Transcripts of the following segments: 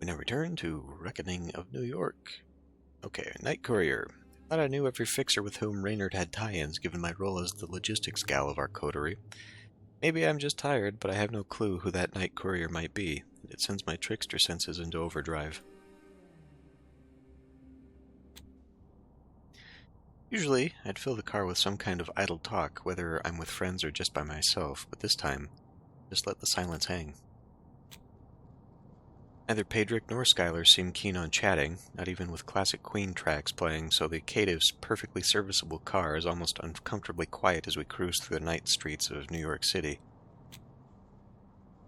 We now return to Reckoning of New York. Okay, Night Courier. Thought I knew every fixer with whom Reynard had tie-ins, given my role as the logistics gal of our coterie. Maybe I'm just tired, but I have no clue who that Night Courier might be. It sends my trickster senses into overdrive. Usually, I'd fill the car with some kind of idle talk, whether I'm with friends or just by myself, but this time, just let the silence hang. Neither Pedrick nor Skylar seem keen on chatting, not even with classic Queen tracks playing, so the cative's perfectly serviceable car is almost uncomfortably quiet as we cruise through the night streets of New York City.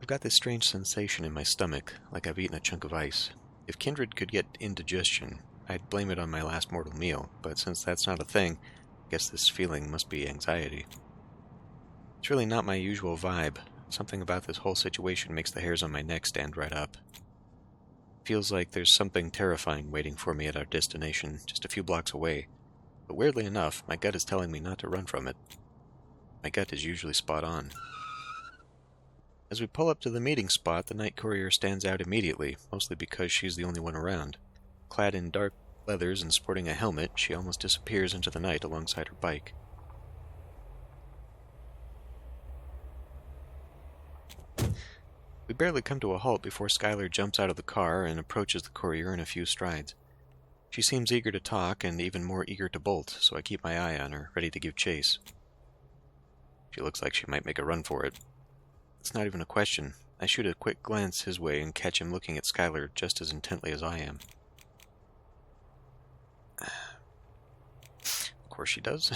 I've got this strange sensation in my stomach, like I've eaten a chunk of ice. If Kindred could get indigestion, I'd blame it on my last mortal meal, but since that's not a thing, I guess this feeling must be anxiety. It's really not my usual vibe. Something about this whole situation makes the hairs on my neck stand right up. Feels like there's something terrifying waiting for me at our destination, just a few blocks away. But weirdly enough, my gut is telling me not to run from it. My gut is usually spot on. As we pull up to the meeting spot, the night courier stands out immediately, mostly because she's the only one around. Clad in dark leathers and sporting a helmet, she almost disappears into the night alongside her bike. We barely come to a halt before Skylar jumps out of the car and approaches the courier in a few strides. She seems eager to talk and even more eager to bolt, so I keep my eye on her, ready to give chase. She looks like she might make a run for it. It's not even a question. I shoot a quick glance his way and catch him looking at Skylar just as intently as I am. Of course she does.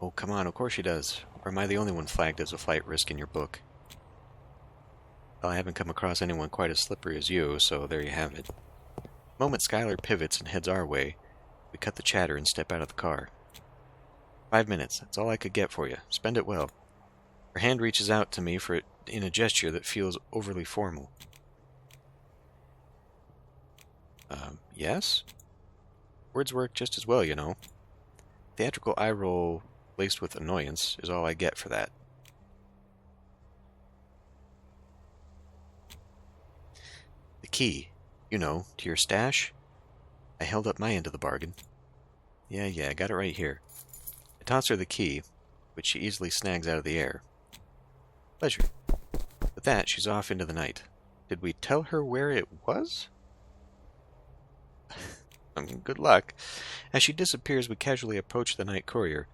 Oh, come on, of course she does. Or am I the only one flagged as a flight risk in your book? Well, I haven't come across anyone quite as slippery as you, so there you have it. The moment Skylar pivots and heads our way, we cut the chatter and step out of the car. 5 minutes, that's all I could get for you. Spend it well. Her hand reaches out to me in a gesture that feels overly formal. Yes? Words work just as well, you know. Theatrical eye roll laced with annoyance is all I get for that. The key, you know, to your stash? I held up my end of the bargain. Yeah, I got it right here. I toss her the key, which she easily snags out of the air. Pleasure. With that, she's off into the night. Did we tell her where it was? Good luck. As she disappears, we casually approach the night courier.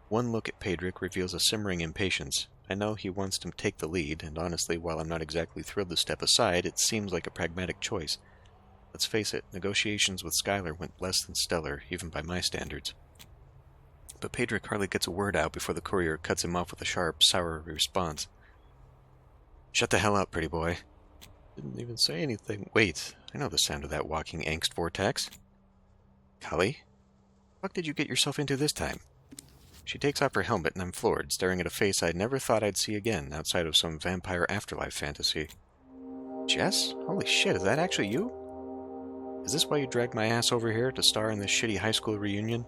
One look at Pedrick reveals a simmering impatience. I know he wants to take the lead, and honestly, while I'm not exactly thrilled to step aside, it seems like a pragmatic choice. Let's face it, negotiations with Skylar went less than stellar, even by my standards. But Pedrick hardly gets a word out before the courier cuts him off with a sharp, sour response. Shut the hell up, pretty boy. Didn't even say anything. Wait, I know the sound of that walking angst vortex. Cully? What did you get yourself into this time? She takes off her helmet and I'm floored, staring at a face I'd never thought I'd see again, outside of some vampire afterlife fantasy. Jess? Holy shit, is that actually you? Is this why you dragged my ass over here to star in this shitty high school reunion?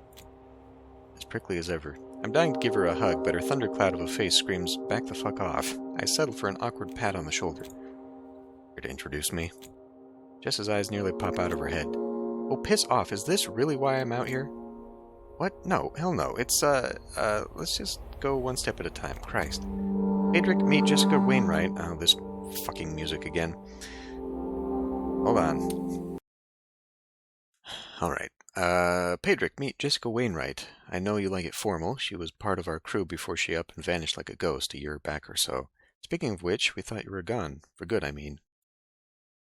As prickly as ever. I'm dying to give her a hug, but her thundercloud of a face screams, back the fuck off. I settle for an awkward pat on the shoulder. Here to introduce me. Jess's eyes nearly pop out of her head. Oh, piss off. Is this really why I'm out here? What? No, hell no. It's, let's just go one step at a time. Christ. Pedrick, meet Jessica Wainwright. Oh, this fucking music again. Hold on. Alright. Pedrick, meet Jessica Wainwright. I know you like it formal. She was part of our crew before she up and vanished like a ghost a year back or so. Speaking of which, we thought you were gone. For good, I mean.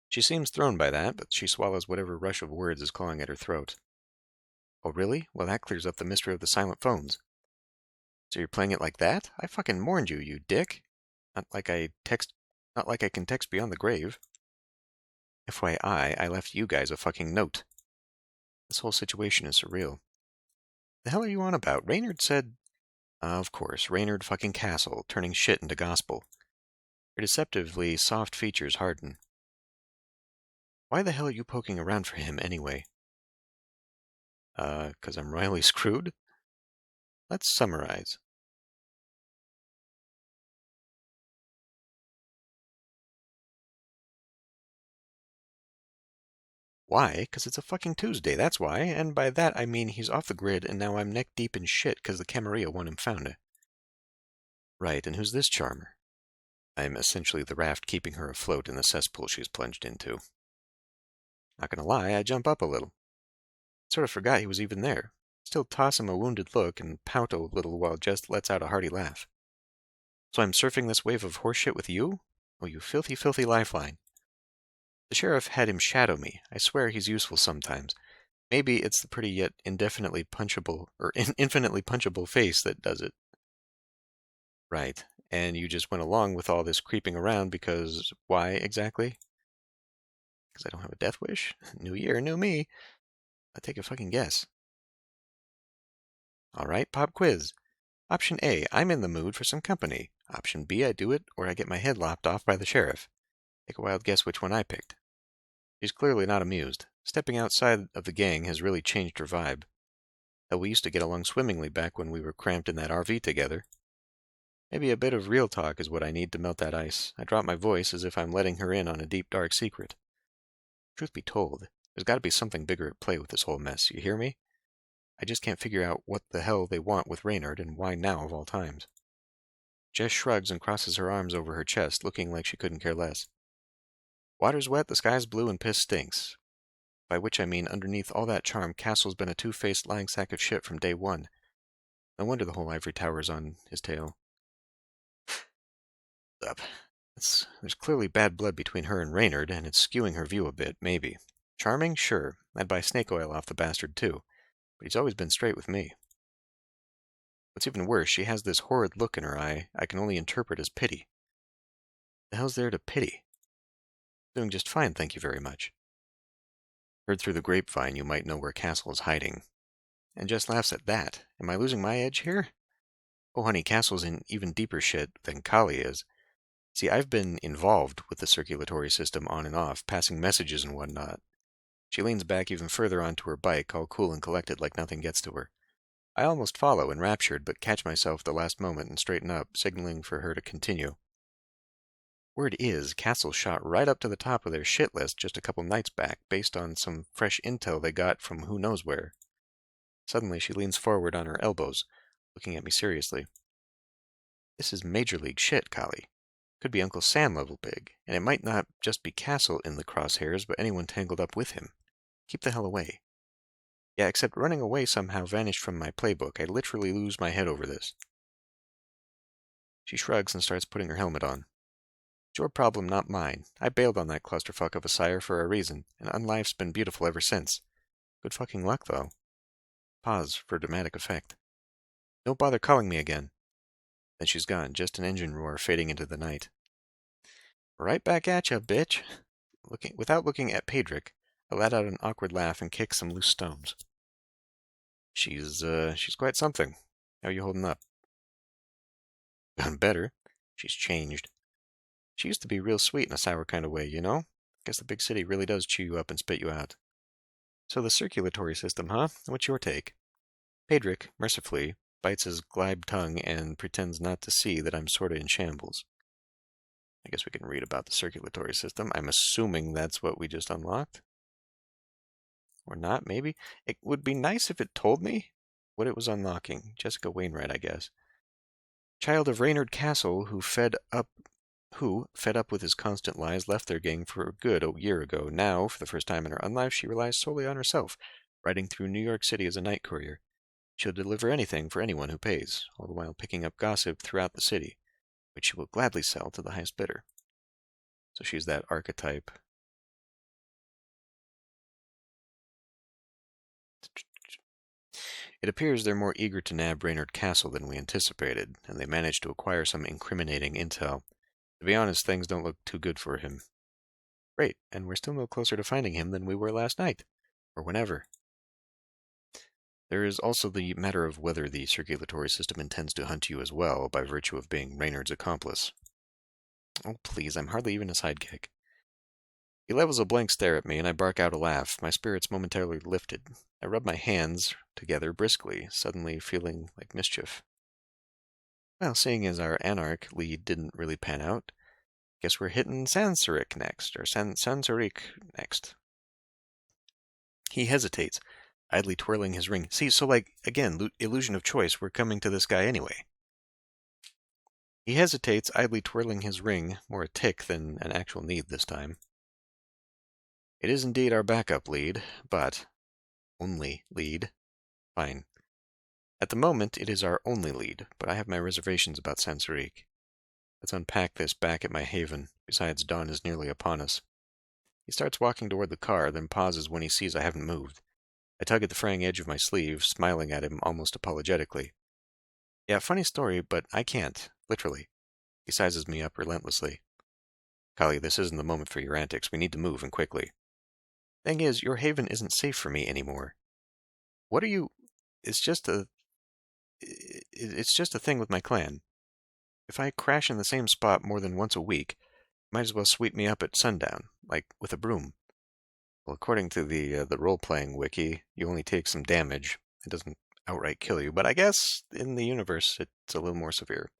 She seems thrown by that, but she swallows whatever rush of words is clawing at her throat. Oh, really? Well, that clears up the mystery of the silent phones. So you're playing it like that? I fucking warned you, you dick. Not like I can text beyond the grave. FYI, I left you guys a fucking note. This whole situation is surreal. The hell are you on about? Reynard said... of course, Reynard fucking Castle, turning shit into gospel. Her deceptively soft features harden. Why the hell are you poking around for him anyway? 'Cause I'm royally screwed? Let's summarize. Why? Because it's a fucking Tuesday, that's why. And by that I mean he's off the grid and now I'm neck deep in shit because the Camarilla won him found. Right, and who's this charmer? I'm essentially the raft keeping her afloat in the cesspool she's plunged into. Not gonna lie, I jump up a little. Sort of forgot he was even there. Still toss him a wounded look and pout a little while Jess lets out a hearty laugh. So I'm surfing this wave of horseshit with you? Oh, you filthy, filthy lifeline. The sheriff had him shadow me. I swear he's useful sometimes. Maybe it's the pretty yet indefinitely punchable, or infinitely punchable face that does it. Right. And you just went along with all this creeping around because why exactly? Because I don't have a death wish? New year, new me. I take a fucking guess. All right, pop quiz. Option A, I'm in the mood for some company. Option B, I do it, or I get my head lopped off by the sheriff. Take a wild guess which one I picked. She's clearly not amused. Stepping outside of the gang has really changed her vibe. Hell, we used to get along swimmingly back when we were cramped in that RV together. Maybe a bit of real talk is what I need to melt that ice. I drop my voice as if I'm letting her in on a deep, dark secret. Truth be told, there's got to be something bigger at play with this whole mess, you hear me? I just can't figure out what the hell they want with Reynard and why now of all times. Jess shrugs and crosses her arms over her chest, looking like she couldn't care less. Water's wet, the sky's blue, and piss stinks. By which I mean underneath all that charm, Castle's been a two-faced lying sack of shit from day one. No wonder the whole ivory tower's on his tail. Up. There's clearly bad blood between her and Reynard, and it's skewing her view a bit, maybe. Charming? Sure. I'd buy snake oil off the bastard, too. But he's always been straight with me. What's even worse, she has this horrid look in her eye I can only interpret as pity. The hell's there to pity? Doing just fine, thank you very much. Heard through the grapevine you might know where Castle is hiding. And Jess laughs at that. Am I losing my edge here? Oh, honey, Castle's in even deeper shit than Kali is. See, I've been involved with the circulatory system on and off, passing messages and whatnot. She leans back even further onto her bike, all cool and collected like nothing gets to her. I almost follow, enraptured, but catch myself at the last moment and straighten up, signaling for her to continue. Word is, Castle shot right up to the top of their shit list just a couple nights back, based on some fresh intel they got from who knows where. Suddenly she leans forward on her elbows, looking at me seriously. This is major league shit, Kali. Could be Uncle Sam level big, and it might not just be Castle in the crosshairs, but anyone tangled up with him. Keep the hell away. Yeah, except running away somehow vanished from my playbook. I literally lose my head over this. She shrugs and starts putting her helmet on. It's your problem, not mine. I bailed on that clusterfuck of a sire for a reason, and unlife's been beautiful ever since. Good fucking luck, though. Pause for dramatic effect. Don't bother calling me again. Then she's gone, just an engine roar fading into the night. Right back at ya, bitch. Without looking at Pedrick, I let out an awkward laugh and kicked some loose stones. She's quite something. How you holding up? Better. She's changed. She used to be real sweet in a sour kind of way, you know? Guess the big city really does chew you up and spit you out. So the circulatory system, huh? What's your take? Pedrick, mercifully, bites his glib tongue and pretends not to see that I'm sorta in shambles. I guess we can read about the circulatory system. I'm assuming that's what we just unlocked. Or not, maybe. It would be nice if it told me what it was unlocking. Jessica Wainwright, I guess. Child of Reynard Castle, who, fed up with his constant lies, left their gang for good a year ago. Now, for the first time in her unlife, she relies solely on herself, riding through New York City as a night courier. She'll deliver anything for anyone who pays, all the while picking up gossip throughout the city, which she will gladly sell to the highest bidder. So she's that archetype. It appears they're more eager to nab Reynard Castle than we anticipated, and they managed to acquire some incriminating intel. To be honest, things don't look too good for him. Great, and we're still no closer to finding him than we were last night, or whenever. There is also the matter of whether the circulatory system intends to hunt you as well, by virtue of being Reynard's accomplice. Oh, please, I'm hardly even a sidekick. He levels a blank stare at me, and I bark out a laugh, my spirits momentarily lifted. I rub my hands together briskly, suddenly feeling like mischief. Well, seeing as our Anarch lead didn't really pan out, guess we're hitting Sansaric next, or Sansaric next. He hesitates, idly twirling his ring. See, so again, illusion of choice. We're coming to this guy anyway. He hesitates, idly twirling his ring, more a tick than an actual need this time. It is indeed our backup lead, but only lead. Fine. At the moment, it is our only lead, but I have my reservations about Sansarique. Let's unpack this back at my haven. Besides, dawn is nearly upon us. He starts walking toward the car, then pauses when he sees I haven't moved. I tug at the fraying edge of my sleeve, smiling at him almost apologetically. Yeah, funny story, but I can't, literally. He sizes me up relentlessly. Kali, this isn't the moment for your antics. We need to move, and quickly. Thing is, your haven isn't safe for me anymore. What are you... It's just a thing with my clan. If I crash in the same spot more than once a week, might as well sweep me up at sundown, like with a broom. Well, according to the role-playing wiki, you only take some damage. It doesn't outright kill you, but I guess in the universe it's a little more severe.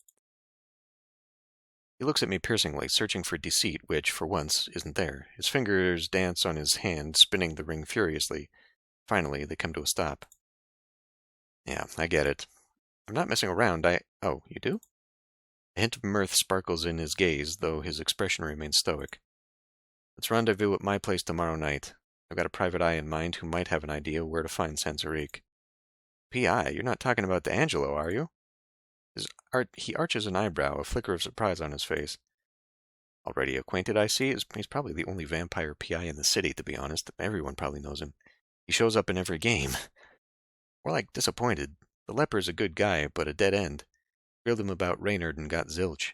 He looks at me piercingly, searching for deceit, which, for once, isn't there. His fingers dance on his hand, spinning the ring furiously. Finally, they come to a stop. Yeah, I get it. I'm not messing around. Oh, you do? A hint of mirth sparkles in his gaze, though his expression remains stoic. Let's rendezvous at my place tomorrow night. I've got a private eye in mind who might have an idea where to find Sansarique. P.I., you're not talking about D'Angelo, are you? He arches an eyebrow, a flicker of surprise on his face. Already acquainted, I see. He's probably the only vampire P.I. in the city, to be honest. Everyone probably knows him. He shows up in every game. More like disappointed. The leper's a good guy, but a dead end. Grilled him about Reynard and got zilch.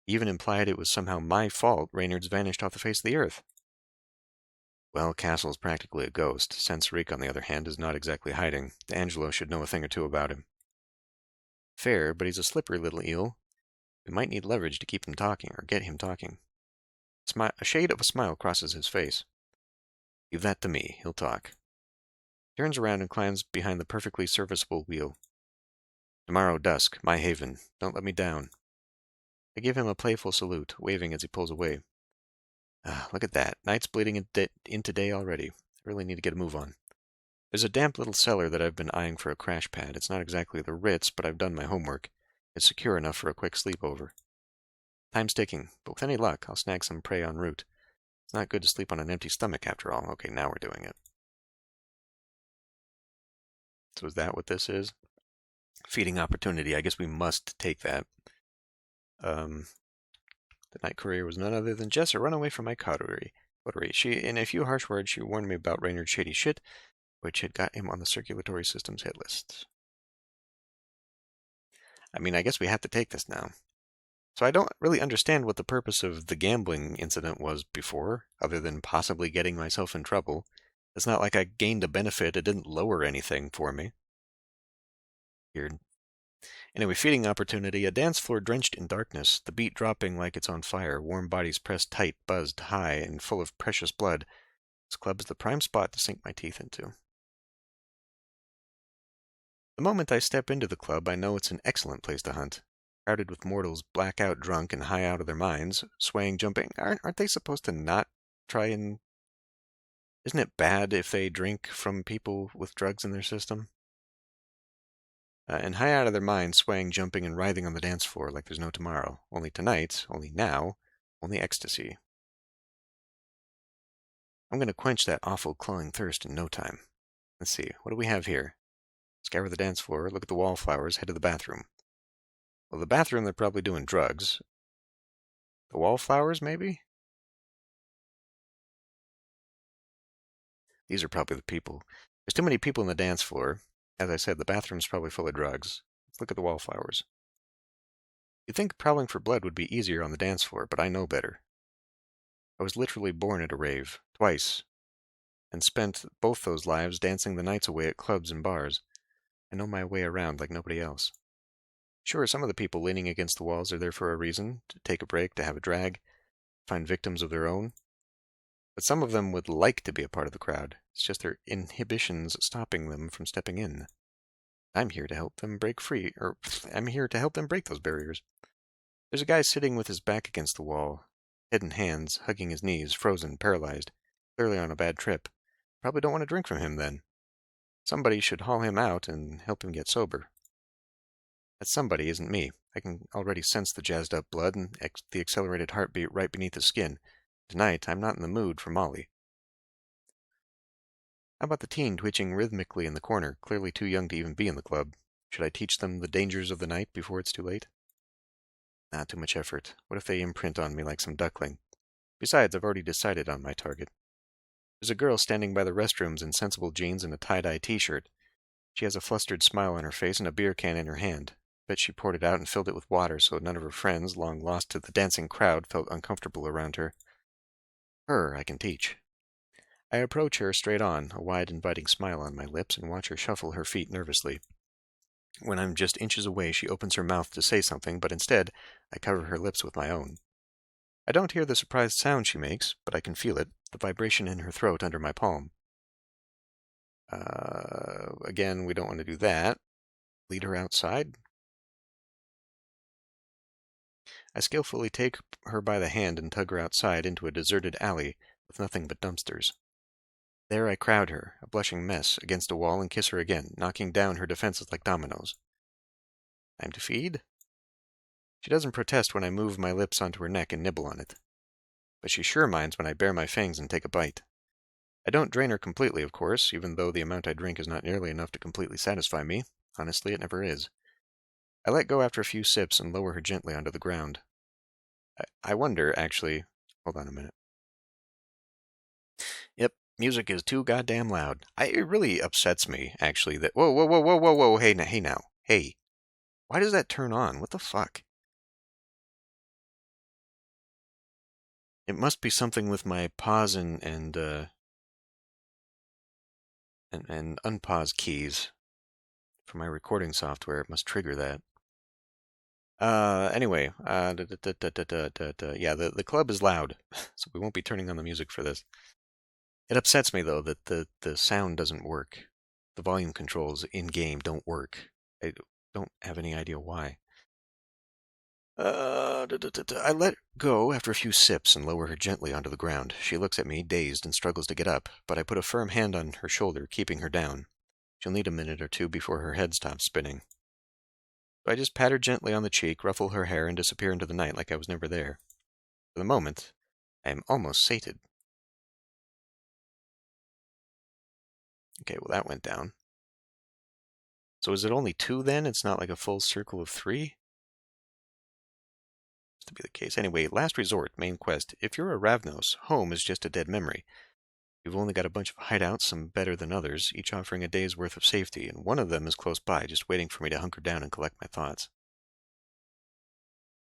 He even implied it was somehow my fault Reynard's vanished off the face of the earth. Well, Castle's practically a ghost. Sansarique, on the other hand, is not exactly hiding. D'Angelo should know a thing or two about him. Fair, but he's a slippery little eel. We might need leverage to keep him talking, or get him talking. A shade of a smile crosses his face. Leave that to me. He'll talk. He turns around and climbs behind the perfectly serviceable wheel. Tomorrow dusk, my haven. Don't let me down. I give him a playful salute, waving as he pulls away. Look at that. Night's bleeding into day already. I really need to get a move on. There's a damp little cellar that I've been eyeing for a crash pad. It's not exactly the Ritz, but I've done my homework. It's secure enough for a quick sleepover. Time's ticking, but with any luck, I'll snag some prey en route. It's not good to sleep on an empty stomach, after all. Okay, now we're doing it. So is that what this is? Feeding opportunity. I guess we must take that. The night courier was none other than Jess, a runaway from my coterie. She, in a few harsh words, she warned me about Reynard's shady shit, which had got him on the circulatory system's hit list. I mean, I guess we have to take this now. So I don't really understand what the purpose of the gambling incident was before, other than possibly getting myself in trouble. It's not like I gained a benefit. It didn't lower anything for me. Weird. Anyway, feeding opportunity, a dance floor drenched in darkness, the beat dropping like it's on fire, warm bodies pressed tight, buzzed high, and full of precious blood. This club is the prime spot to sink my teeth into. The moment I step into the club, I know it's an excellent place to hunt. Crowded with mortals, blackout drunk and high out of their minds, swaying, jumping. Aren't they supposed to not try and... Isn't it bad if they drink from people with drugs in their system? And high out of their minds, swaying, jumping, and writhing on the dance floor like there's no tomorrow. Only tonight, only now, only ecstasy. I'm going to quench that awful clawing thirst in no time. Let's see, what do we have here? Scour the dance floor, look at the wallflowers, head to the bathroom. Well, the bathroom, they're probably doing drugs. The wallflowers, maybe? These are probably the people. There's too many people on the dance floor. As I said, the bathroom's probably full of drugs. Let's look at the wallflowers. You'd think prowling for blood would be easier on the dance floor, but I know better. I was literally born at a rave, twice, and spent both those lives dancing the nights away at clubs and bars. I know my way around like nobody else. Sure, some of the people leaning against the walls are there for a reason, to take a break, to have a drag, find victims of their own. But some of them would like to be a part of the crowd. It's just their inhibitions stopping them from stepping in. I'm here to help them break free, or I'm here to help them break those barriers. There's a guy sitting with his back against the wall, head in hands, hugging his knees, frozen, paralyzed, clearly on a bad trip. Probably don't want to drink from him then. Somebody should haul him out and help him get sober. That somebody isn't me. I can already sense the jazzed up blood and the accelerated heartbeat right beneath the skin. Tonight, I'm not in the mood for Molly. How about the teen twitching rhythmically in the corner, clearly too young to even be in the club? Should I teach them the dangers of the night before it's too late? Not too much effort. What if they imprint on me like some duckling? Besides, I've already decided on my target. There's a girl standing by the restrooms in sensible jeans and a tie-dye t-shirt. She has a flustered smile on her face and a beer can in her hand. Bet she poured it out and filled it with water so none of her friends, long lost to the dancing crowd, felt uncomfortable around her. Her I can teach. I approach her straight on, a wide, inviting smile on my lips, and watch her shuffle her feet nervously. When I'm just inches away, she opens her mouth to say something, but instead, I cover her lips with my own. I don't hear the surprised sound she makes, but I can feel it, the vibration in her throat under my palm. Again, we don't want to do that. Lead her outside. I skillfully take her by the hand and tug her outside into a deserted alley with nothing but dumpsters. There I crowd her, a blushing mess, against a wall and kiss her again, knocking down her defenses like dominoes. Time to feed? She doesn't protest when I move my lips onto her neck and nibble on it. But she sure minds when I bare my fangs and take a bite. I don't drain her completely, of course, even though the amount I drink is not nearly enough to completely satisfy me. Honestly, it never is. I let go after a few sips and lower her gently onto the ground. I wonder, actually... Hold on a minute. Yep, music is too goddamn loud. It really upsets me, actually, that... Whoa, whoa, whoa, whoa, whoa, whoa, hey now. Hey. Why does that turn on? What the fuck? It must be something with my pause and unpause keys for my recording software. It must trigger that. Anyway, yeah, the club is loud, so we won't be turning on the music for this. It upsets me, though, that the sound doesn't work. The volume controls in-game don't work. I don't have any idea why. I let go after a few sips and lower her gently onto the ground. She looks at me, dazed, and struggles to get up, but I put a firm hand on her shoulder, keeping her down. She'll need a minute or two before her head stops spinning. So I just pat her gently on the cheek, ruffle her hair, and disappear into the night like I was never there. For the moment, I am almost sated. Okay, well that went down. So is it only 2 then? It's not like a full circle of 3? To be the case. Anyway, last resort, main quest. If you're a Ravnos, home is just a dead memory. You've only got a bunch of hideouts, some better than others, each offering a day's worth of safety, and one of them is close by, just waiting for me to hunker down and collect my thoughts.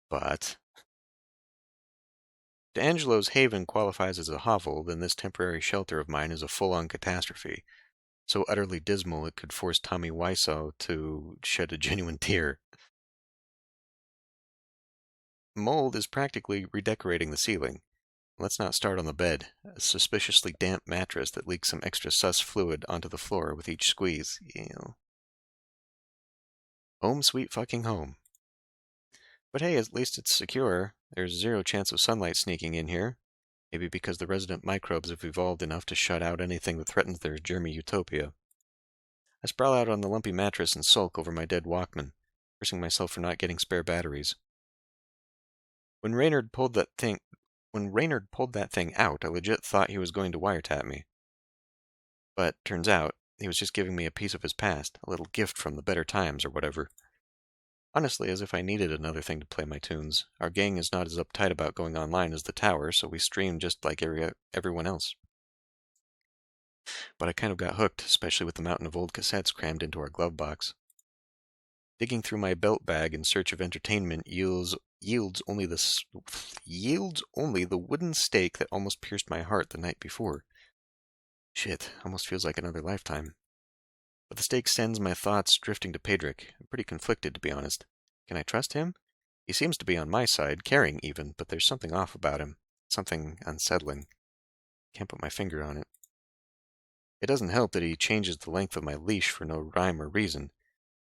But D'Angelo's haven qualifies as a hovel, then this temporary shelter of mine is a full-on catastrophe, so utterly dismal it could force Tommy Wiseau to shed a genuine tear. Mold is practically redecorating the ceiling. Let's not start on the bed, a suspiciously damp mattress that leaks some extra sus fluid onto the floor with each squeeze. Ew. Home sweet fucking home. But hey, at least it's secure. There's 0 chance of sunlight sneaking in here. Maybe because the resident microbes have evolved enough to shut out anything that threatens their germy utopia. I sprawl out on the lumpy mattress and sulk over my dead Walkman, cursing myself for not getting spare batteries. When Raynard pulled that thing out, I legit thought he was going to wiretap me. But, turns out, he was just giving me a piece of his past, a little gift from the better times or whatever. Honestly, as if I needed another thing to play my tunes. Our gang is not as uptight about going online as the Tower, so we stream just like everyone else. But I kind of got hooked, especially with the mountain of old cassettes crammed into our glove box. Digging through my belt bag in search of entertainment yields only the wooden stake that almost pierced my heart the night before. Shit, almost feels like another lifetime. But the stake sends my thoughts drifting to Pedrick. I'm pretty conflicted, to be honest. Can I trust him? He seems to be on my side, caring even, but there's something off about him. Something unsettling. Can't put my finger on it. It doesn't help that he changes the length of my leash for no rhyme or reason.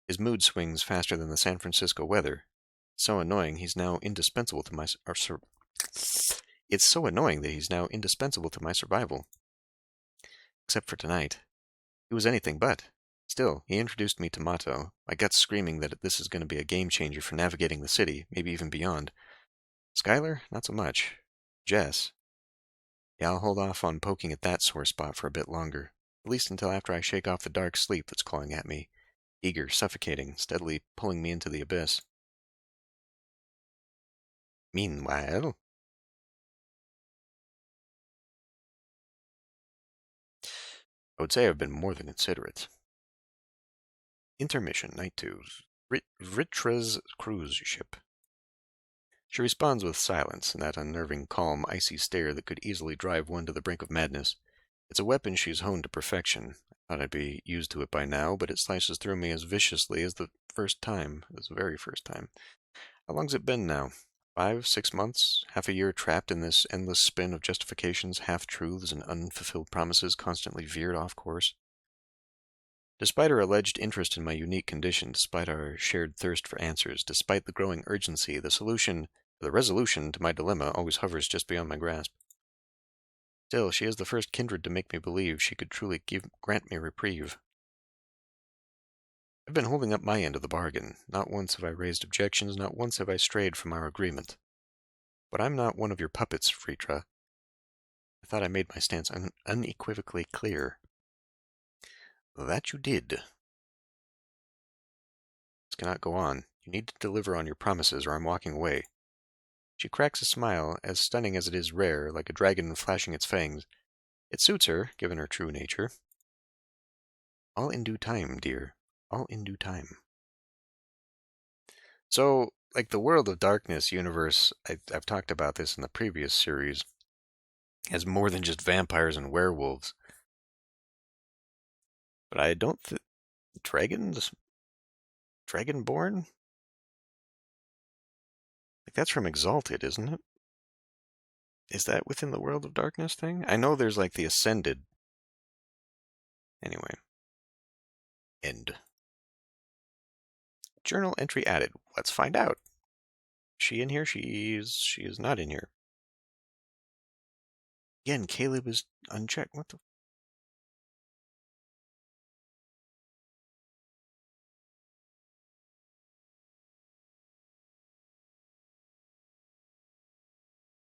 His mood swings faster than the San Francisco weather. It's so annoying he's now indispensable to my survival. Except for tonight. He was anything but. Still, he introduced me to Mato, my guts screaming that this is going to be a game changer for navigating the city, maybe even beyond. Skylar, not so much. Jess. Yeah, I'll hold off on poking at that sore spot for a bit longer, at least until after I shake off the dark sleep that's clawing at me, eager, suffocating, steadily pulling me into the abyss. Meanwhile, I would say I've been more than considerate. Intermission, Night 2. Ritra's cruise ship. She responds with silence and that unnerving, calm, icy stare that could easily drive one to the brink of madness. It's a weapon she's honed to perfection. I thought I'd be used to it by now, but it slices through me as viciously as the very first time. How long's it been now? 5, 6 months? Half a year trapped in this endless spin of justifications, half-truths, and unfulfilled promises constantly veered off course? Despite her alleged interest in my unique condition, despite our shared thirst for answers, despite the growing urgency, the resolution to my dilemma always hovers just beyond my grasp. Still, she is the first kindred to make me believe she could truly grant me reprieve. I've been holding up my end of the bargain. Not once have I raised objections, not once have I strayed from our agreement. But I'm not one of your puppets, Fritra. I thought I made my stance unequivocally clear. That you did. This cannot go on. You need to deliver on your promises, or I'm walking away. She cracks a smile, as stunning as it is rare, like a dragon flashing its fangs. It suits her, given her true nature. All in due time, dear. All in due time. So, like the World of Darkness universe, I've talked about this in the previous series, has more than just vampires and werewolves. But I don't think... Dragons? Dragonborn? Like, that's from Exalted, isn't it? Is that within the World of Darkness thing? I know there's like the Ascended. Anyway. End. Journal entry added. Let's find out. Is she in here? She is not in here. Again, Caleb is unchecked. What the...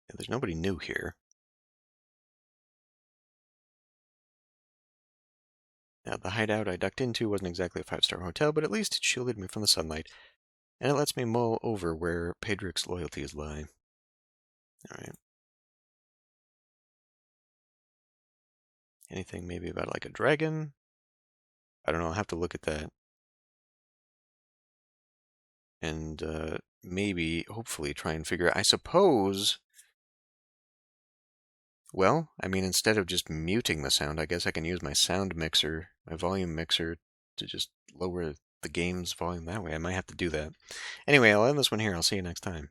Yeah, there's nobody new here. Now, the hideout I ducked into wasn't exactly a 5-star hotel, but at least it shielded me from the sunlight, and it lets me mull over where Pedric's loyalties lie. Alright. Anything maybe about like a dragon? I don't know, I'll have to look at that. And maybe, hopefully, try and figure out, I suppose... Well, I mean, instead of just muting the sound, I guess I can use my sound mixer, my volume mixer, to just lower the game's volume that way. I might have to do that. Anyway, I'll end this one here. I'll see you next time.